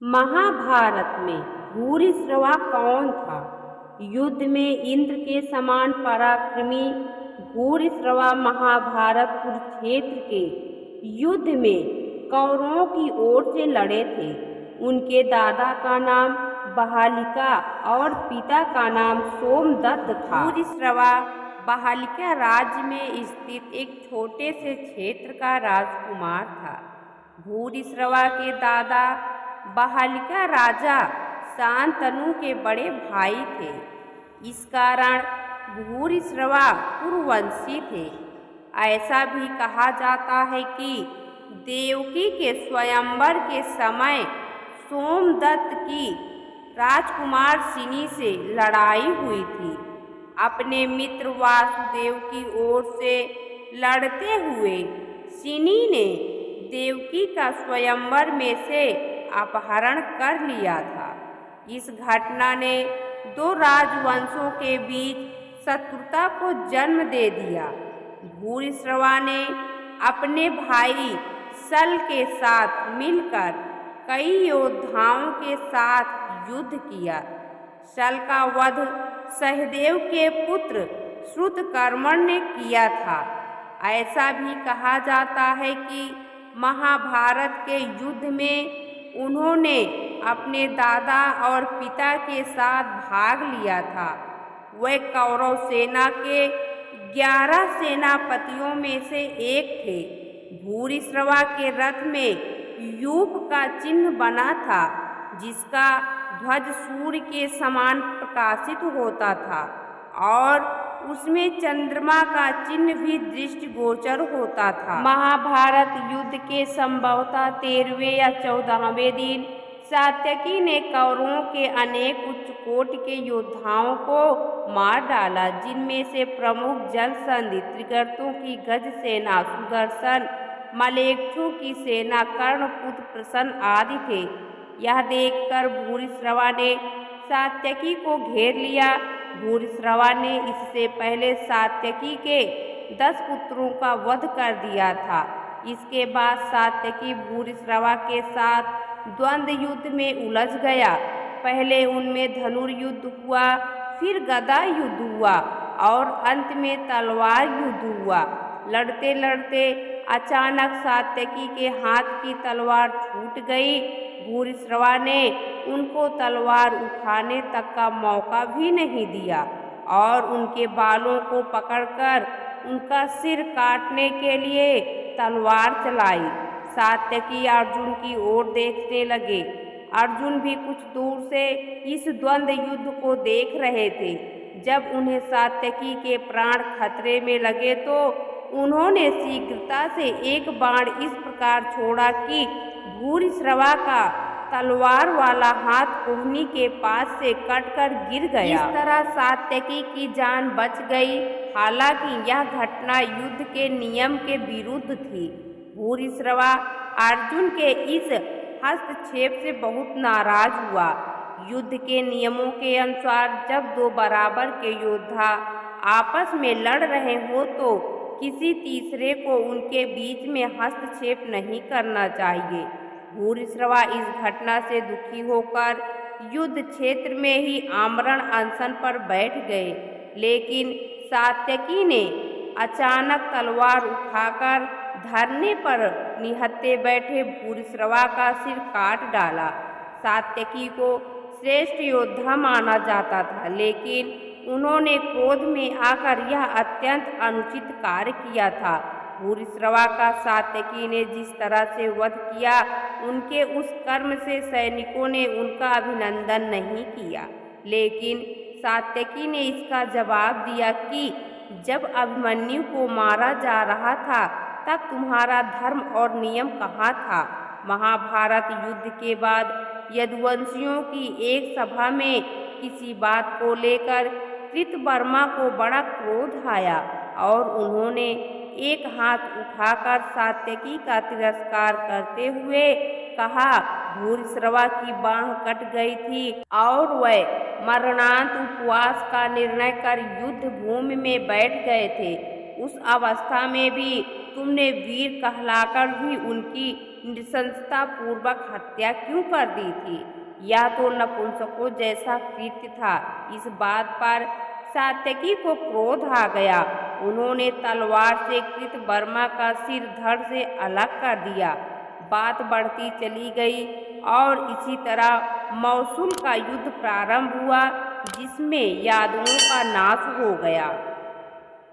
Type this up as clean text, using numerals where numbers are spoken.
महाभारत में भूरिश्रवा कौन था? युद्ध में इंद्र के समान पराक्रमी भूरिश्रवा महाभारत कुरुक्षेत्र के युद्ध में कौरवों की ओर से लड़े थे। उनके दादा का नाम बहालिका और पिता का नाम सोमदत्त था। भूरिश्रवा बहालिका राज्य में स्थित एक छोटे से क्षेत्र का राजकुमार था। भूरिश्रवा के दादा बहालिका राजा शांतनु के बड़े भाई थे। इस कारण भूरिश्रवा कुरुवंशी थे। ऐसा भी कहा जाता है कि देवकी के स्वयंवर के समय सोमदत्त की राजकुमार सिनी से लड़ाई हुई थी। अपने मित्र वासुदेव की ओर से लड़ते हुए सिनी ने देवकी का स्वयंवर में से अपहरण कर लिया था। इस घटना ने दो राजवंशों के बीच शत्रुता को जन्म दे दिया। भूरिश्रवा ने अपने भाई सल के साथ मिलकर कई योद्धाओं के साथ युद्ध किया। सल का वध सहदेव के पुत्र श्रुतकर्मण ने किया था। ऐसा भी कहा जाता है कि महाभारत के युद्ध में उन्होंने अपने दादा और पिता के साथ भाग लिया था। वे कौरव सेना के 11 सेनापतियों में से एक थे। भूरिश्रवा के रथ में यूप का चिन्ह बना था, जिसका ध्वज सूर्य के समान प्रकाशित होता था और उसमें चंद्रमा का चिन्ह भी दृष्टिगोचर होता था। महाभारत युद्ध के संभवतः 13वें या 14वें दिन सात्यकी ने कौरवों के अनेक उच्च कोटि के योद्धाओं को मार डाला, जिनमें से प्रमुख जलसंधि त्रिगर्तों की गज सेना, सुदर्शन मलेच्छु की सेना, कर्णपुत्र प्रसन्न आदि थे। यह देखकर भूरिश्रवा ने सात्यकी को घेर लिया। भूरिश्रवा ने इससे पहले सात्यकी के 10 पुत्रों का वध कर दिया था। इसके बाद सात्यकी भूरिश्रवा के साथ द्वंद्व युद्ध में उलझ गया। पहले उनमें धनुर्युद्ध हुआ, फिर गदा युद्ध हुआ और अंत में तलवार युद्ध हुआ। लड़ते लड़ते अचानक सात्यकी के हाथ की तलवार छूट गई। भूरिश्रवा ने उनको तलवार उठाने तक का मौका भी नहीं दिया और उनके बालों को पकड़कर उनका सिर काटने के लिए तलवार चलाई। सात्यकी अर्जुन की ओर देखने लगे। अर्जुन भी कुछ दूर से इस द्वंद्व युद्ध को देख रहे थे। जब उन्हें सात्यकी के प्राण खतरे में लगे तो उन्होंने शीघ्रता से एक बाण इस प्रकार छोड़ा कि भूरिश्रवा का तलवार वाला हाथ कोहनी के पास से कटकर गिर गया। इस तरह सात्यकी की जान बच गई। हालांकि यह घटना युद्ध के नियम के विरुद्ध थी। भूरिश्रवा अर्जुन के इस हस्तक्षेप से बहुत नाराज हुआ। युद्ध के नियमों के अनुसार जब दो बराबर के योद्धा आपस में लड़ रहे हो तो किसी तीसरे को उनके बीच में हस्तक्षेप नहीं करना चाहिए। भूरिश्रवा इस घटना से दुखी होकर युद्ध क्षेत्र में ही आमरण अनशन पर बैठ गए, लेकिन सात्यकी ने अचानक तलवार उठाकर धरने पर निहत्थे बैठे भूरिश्रवा का सिर काट डाला। सात्यकी को श्रेष्ठ योद्धा माना जाता था, लेकिन उन्होंने क्रोध में आकर यह अत्यंत अनुचित कार्य किया था। भूरिश्रवा का सात्यकी ने जिस तरह से वध किया, उनके उस कर्म से सैनिकों ने उनका अभिनंदन नहीं किया। लेकिन सात्यकी ने इसका जवाब दिया कि जब अभिमन्यु को मारा जा रहा था तब तुम्हारा धर्म और नियम कहाँ था? महाभारत युद्ध के बाद यदुवंशियों की एक सभा में किसी बात को लेकर कृतवर्मा को बड़ा क्रोध आया और उन्होंने एक हाथ उठाकर सात्यकी का तिरस्कार करते हुए कहा, भूरिश्रवा की बाँह कट गई थी और वह मरणांत उपवास का निर्णय कर युद्ध भूमि में बैठ गए थे। उस अवस्था में भी तुमने वीर कहलाकर भी उनकी नृशंसता पूर्वक हत्या क्यों कर दी थी? यह तो नपुंसकों जैसा कृत्य था। इस बात पर सात्यकी को क्रोध आ गया। उन्होंने तलवार से कृतवर्मा का सिर धड़ से अलग कर दिया। बात बढ़ती चली गई और इसी तरह मौसूल का युद्ध प्रारंभ हुआ, जिसमें यादवों का नाश हो गया।